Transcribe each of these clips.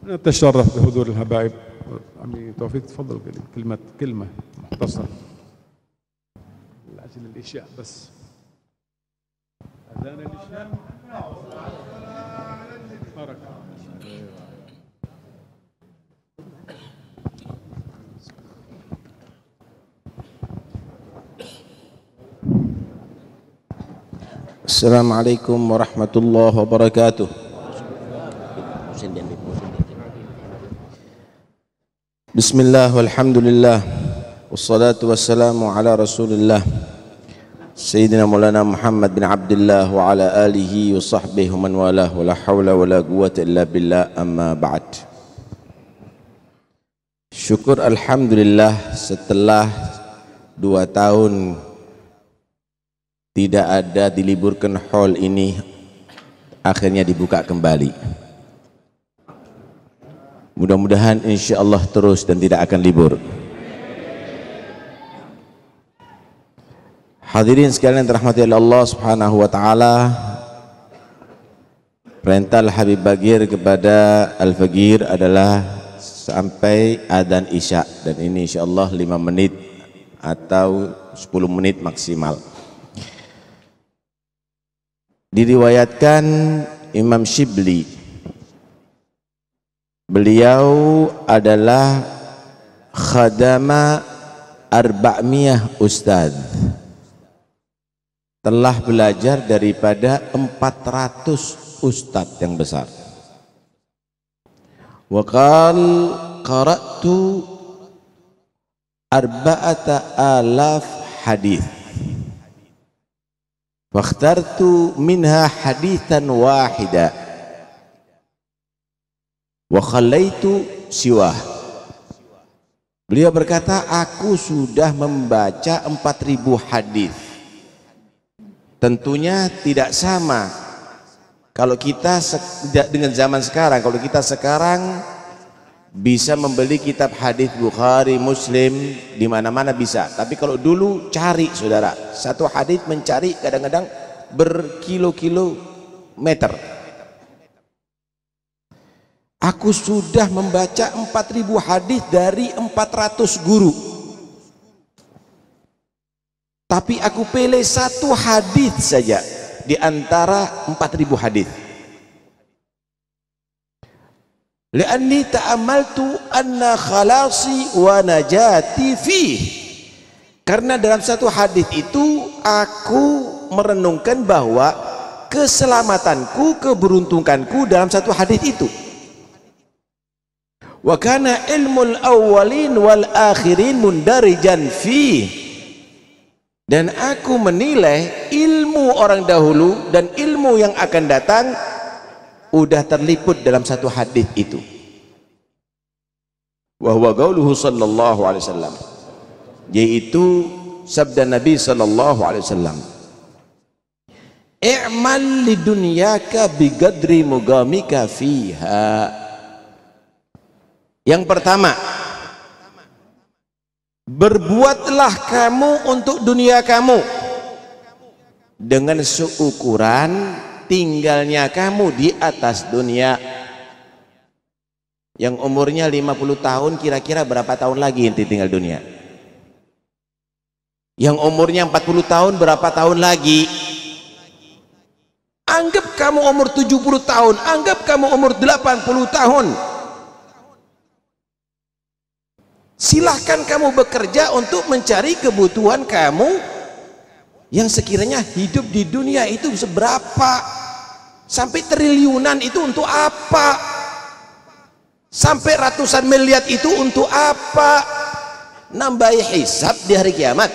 نتشرف بحضور الحبايب. عمي توفيق تفضل كلمة مختصرة لأجل الإشياء بس. أذان الإشياء حركة. السلام عليكم ورحمة الله وبركاته. بسم الله والحمد لله والصلاة والسلام على رسول الله سيدنا مولانا محمد بن عبد الله وعلى آله وصحبه ومن والاه ولا حول ولا قوة إلا بالله أما بعد. Syukur alhamdulillah setelah 2 tahun tidak ada diliburkan hall ini, akhirnya dibuka kembali. Mudah-mudahan insyaallah terus dan tidak akan libur. Hadirin sekalian dirahmati oleh Allah Subhanahu wa taala, perintah Habib Bagir kepada Al-Fagir adalah sampai adzan Isya, dan ini insyaallah 5 menit atau 10 menit maksimal. Diriwayatkan Imam Shibli, beliau adalah khadama 400 ustadz, telah belajar daripada 400 ustadz yang besar. Wa qal qara'tu 4000 hadis, fakhtartu minha hadithan wahida wa khallaitu siwah. Beliau berkata, aku sudah membaca 4000 hadis. Tentunya tidak sama kalau kita dengan zaman sekarang. Kalau kita sekarang bisa membeli kitab hadis Bukhari, Muslim di mana-mana bisa. Tapi kalau dulu cari, saudara, satu hadis mencari kadang-kadang berkilo-kilometer. Aku sudah membaca 4000 hadis dari 400 guru. Tapi aku pilih satu hadis saja di antara 4000 hadis. Li'anni ta'amaltu anna khalasi wa najati fih. Karena dalam satu hadis itu aku merenungkan bahwa keselamatanku, keberuntunganku dalam satu hadis itu. Wa kana ilmul awwalin wal akhirin mundarijan fih. Dan aku menilai ilmu orang dahulu dan ilmu yang akan datang udah terliput dalam satu hadis itu. Wa huwa qauluhu sallallahu alaihi wasallam, yaitu sabda Nabi sallallahu alaihi wasallam, i'mal lidunyaka biqadri mugamika fiha. Yang pertama, berbuatlah kamu untuk dunia kamu dengan seukuran tinggalnya kamu di atas dunia. Yang umurnya 50 tahun kira-kira berapa tahun lagi inti tinggal dunia? Yang umurnya 40 tahun berapa tahun lagi? Anggap kamu umur 70 tahun, anggap kamu umur 80 tahun. Silahkan kamu bekerja untuk mencari kebutuhan kamu yang sekiranya hidup di dunia itu seberapa, sampai triliunan itu untuk apa, sampai ratusan miliar itu untuk apa? Nambahi hisab di hari kiamat,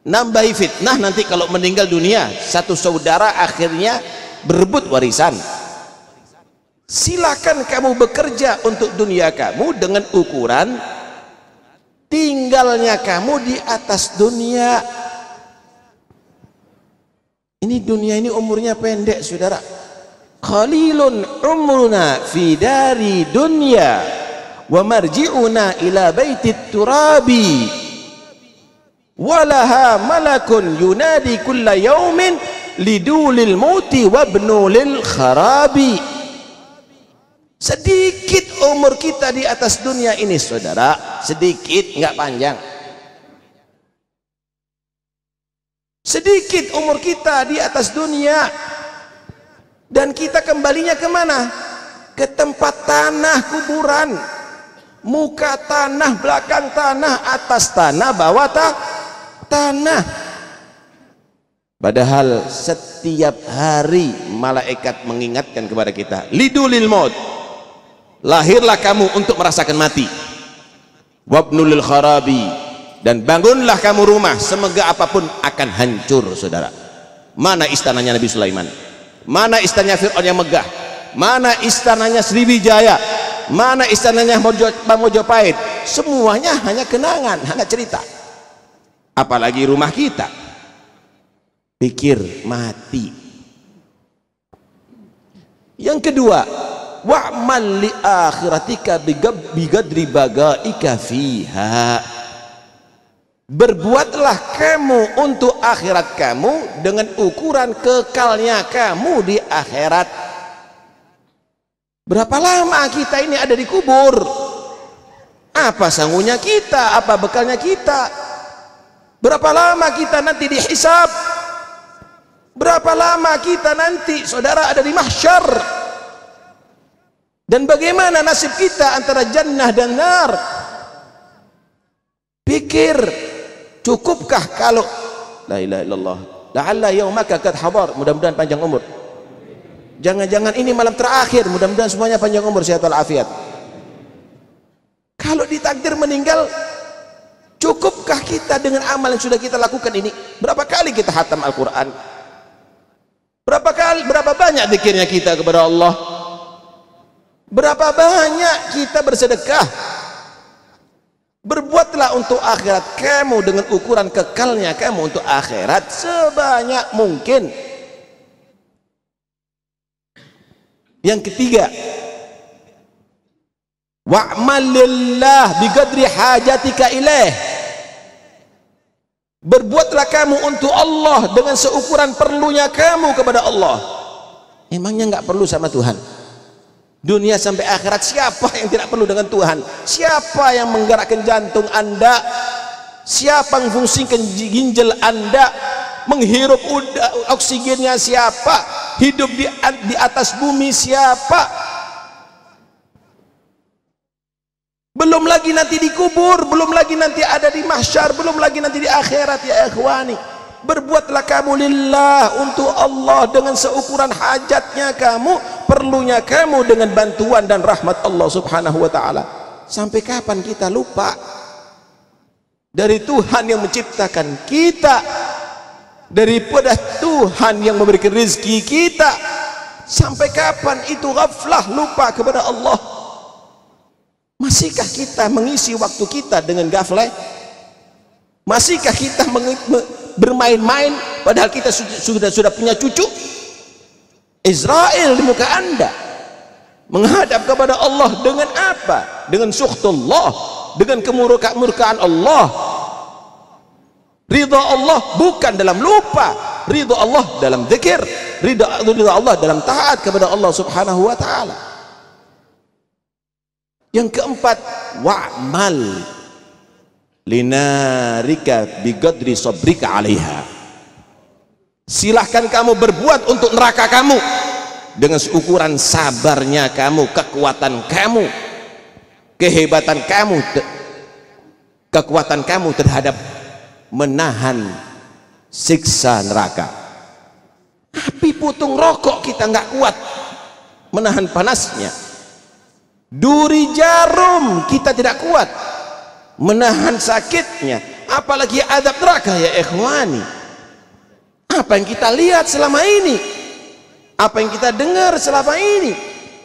nambahi fitnah nanti kalau meninggal dunia, satu saudara akhirnya berebut warisan. Silakan kamu bekerja untuk dunia kamu dengan ukuran tinggalnya kamu di atas dunia. Ini dunia ini umurnya pendek, saudara. Qalilun umruna fi dari dunya wa marji'una ila baitit turabi walaha malakun yunadi kulla yaumin lidulil mauti wabnulil kharabi. Sedikit umur kita di atas dunia ini saudara, sedikit, nggak panjang. Sedikit umur kita di atas dunia, dan kita kembalinya kemana? Ke tempat tanah kuburan. Muka tanah, belakang tanah, atas tanah, bawah tanah. Padahal setiap hari malaikat mengingatkan kepada kita, lidulil maut, lahirlah kamu untuk merasakan mati. Wabnulil kharabi, dan bangunlah kamu rumah, semegah apapun akan hancur saudara. Mana istananya Nabi Sulaiman? Mana istananya Fir'aun yang megah? Mana istananya Sriwijaya? Mana istananya Mojopahit? Semuanya hanya kenangan, hanya cerita. Apalagi rumah kita. Pikir mati. Yang kedua, wa'mal li akhiratika bigadri bagaika fiha. Berbuatlah kamu untuk akhirat kamu dengan ukuran kekalnya kamu di akhirat. Berapa lama kita ini ada di kubur? Apa sanggunya kita? Apa bekalnya kita? Berapa lama kita nanti dihisab? Berapa lama kita nanti saudara ada di mahsyar? Dan bagaimana nasib kita antara jannah dan nar? Pikir, cukupkah kalau la ilaha illallah la'alla yaumaka kad hadar, mudah-mudahan panjang umur. Jangan-jangan ini malam terakhir, mudah-mudahan semuanya panjang umur, sehat walafiat. Kalau ditakdir meninggal, cukupkah kita dengan amal yang sudah kita lakukan ini? Berapa kali kita khatam Al-Quran? Berapa banyak zikirnya kita kepada Allah? Berapa banyak kita bersedekah? Berbuatlah untuk akhirat kamu dengan ukuran kekalnya kamu untuk akhirat sebanyak mungkin. Yang ketiga, wa'mal lillah biqadri hajatika ilaih. Berbuatlah kamu untuk Allah dengan seukuran perlunya kamu kepada Allah. Emangnya nggak perlu sama Tuhan? Dunia sampai akhirat, siapa yang tidak perlu dengan Tuhan? Siapa yang menggerakkan jantung Anda? Siapa yang fungsikan ginjal Anda? Menghirup oksigennya siapa? Hidup di atas bumi siapa? Belum lagi nanti dikubur, belum lagi nanti ada di mahsyar, belum lagi nanti di akhirat ya ikhwani. Berbuatlah kamu lillah, untuk Allah dengan seukuran hajatnya kamu, perlunya kamu dengan bantuan dan rahmat Allah subhanahu wa ta'ala. Sampai kapan kita lupa dari Tuhan yang menciptakan kita, daripada Tuhan yang memberikan rezeki kita? Sampai kapan itu ghaflah, lupa kepada Allah? Masihkah kita mengisi waktu kita dengan ghaflah? Masihkah kita bermain-main padahal kita sudah punya cucu? Israel di muka Anda menghadap kepada Allah dengan apa? Dengan sukhtullah, dengan kemurkaan Allah. Ridha Allah bukan dalam lupa, ridha Allah dalam zikir, ridha Allah dalam taat kepada Allah subhanahu wa ta'ala. Yang keempat, wa'mal linarika biqadri sabrika 'alaiha. Silahkan kamu berbuat untuk neraka kamu dengan seukuran sabarnya kamu, kekuatan kamu, kehebatan kamu, kekuatan kamu terhadap menahan siksa neraka. Api putung rokok kita nggak kuat menahan panasnya. Duri jarum kita tidak kuat menahan sakitnya, apalagi azab neraka ya ikhwani. Apa yang kita lihat selama ini, apa yang kita dengar selama ini,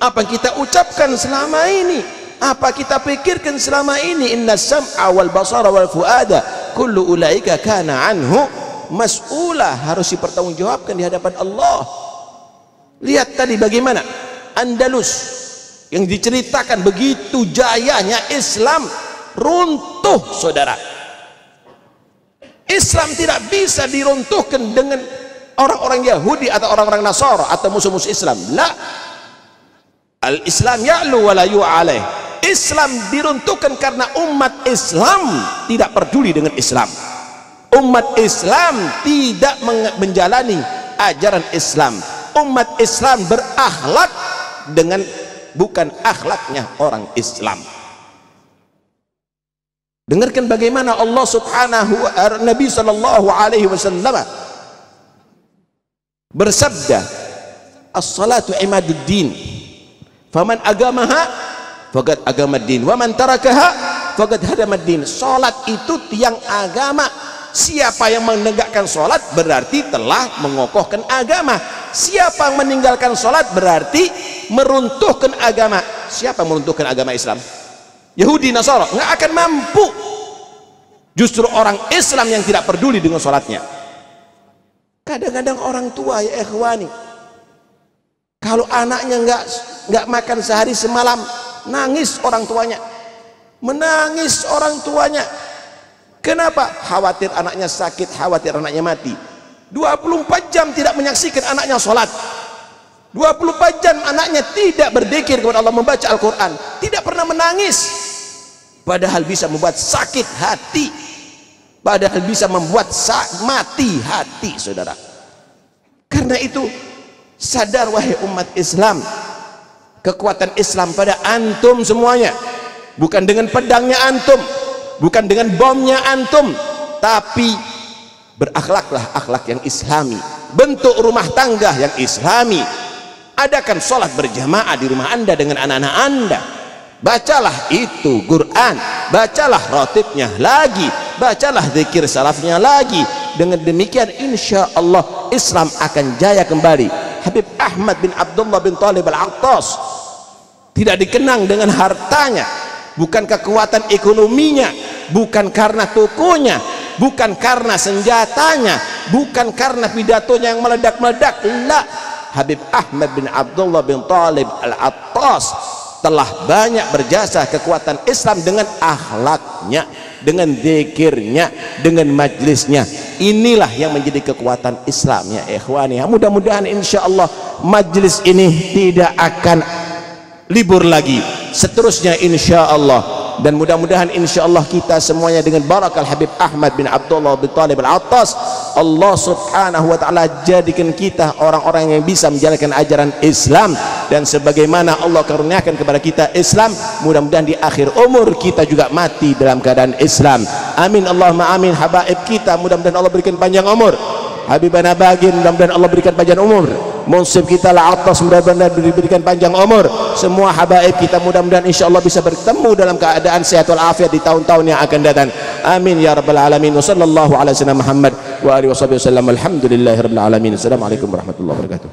apa yang kita ucapkan selama ini, apa kita pikirkan selama ini, inna sam'a wal basara wal fuada kullu ulaika kana anhu mas'ula, harus dipertanggungjawabkan di hadapan Allah. Lihat tadi bagaimana Andalus yang diceritakan begitu jayanya Islam runtuh saudara. Islam tidak bisa diruntuhkan dengan orang-orang Yahudi atau orang-orang Nasara atau musuh-musuh Islam. La, Al-Islam ya'lu wa la yu'alaih. Islam diruntuhkan karena umat Islam tidak peduli dengan Islam. Umat Islam tidak menjalani ajaran Islam. Umat Islam berakhlak dengan bukan akhlaknya orang Islam. Dengarkan bagaimana Allah Subhanahu wa Nabi sallallahu alaihi wasallam bersabda, as-salatu imaduddin, faman agamaha faqad agamaddin, wa man tarakaha faqad hadamaddin. Salat itu tiang agama. Siapa yang menegakkan salat berarti telah mengokohkan agama. Siapa yang meninggalkan salat berarti meruntuhkan agama. Siapa yang meruntuhkan agama Islam? Yahudi, Nasara nggak akan mampu. Justru orang Islam yang tidak peduli dengan sholatnya. Kadang-kadang orang tua, ya ikhwani, kalau anaknya nggak makan sehari semalam, nangis orang tuanya, menangis orang tuanya. Kenapa? Khawatir anaknya sakit, khawatir anaknya mati. 24 jam tidak menyaksikan anaknya sholat. 24 jam anaknya tidak berzikir kepada Allah, membaca Al-Quran, tidak pernah menangis. Padahal bisa membuat sakit hati, padahal bisa membuat mati hati, saudara. Karena itu sadar wahai umat Islam, kekuatan Islam pada antum semuanya, bukan dengan pedangnya antum, bukan dengan bomnya antum, tapi berakhlaklah akhlak yang islami, bentuk rumah tangga yang islami. Adakan sholat berjamaah di rumah anda dengan anak-anak anda. Bacalah itu Quran, bacalah ratibnya lagi, bacalah zikir salafnya lagi. Dengan demikian insya Allah Islam akan jaya kembali. Habib Ahmad bin Abdullah bin Talib Al-Attas tidak dikenang dengan hartanya, bukan kekuatan ekonominya, bukan karena tokonya, bukan karena senjatanya, bukan karena pidatonya yang meledak-meledak. La, Habib Ahmad bin Abdullah bin Talib Al-Attas telah banyak berjasa kekuatan Islam dengan akhlaknya, dengan zikirnya, dengan majlisnya. Inilah yang menjadi kekuatan Islam, ya ikhwani. Mudah-mudahan insya Allah majlis ini tidak akan libur lagi, seterusnya insya Allah. Dan mudah-mudahan insya Allah kita semuanya dengan barakal Habib Ahmad bin Abdullah bin Talib Al-Attas, Allah subhanahu wa ta'ala jadikan kita orang-orang yang bisa menjalankan ajaran Islam. Dan sebagaimana Allah karuniakan kepada kita Islam, mudah-mudahan di akhir umur kita juga mati dalam keadaan Islam. Amin Allahumma amin. Habaib kita mudah-mudahan Allah berikan panjang umur. Habibana Bagin mudah-mudahan Allah berikan panjang umur. Munsib kita Al-Attas mudah-mudahan diberikan panjang umur. Semua habaib kita mudah-mudahan insyaallah bisa bertemu dalam keadaan sehat walafiat di tahun-tahun yang akan datang. Amin ya rabbal alamin. Wa sallallahu ala sayyidina Muhammad wa alihi wasallam. Alhamdulillahirabbil alamin. Assalamualaikum warahmatullahi wabarakatuh.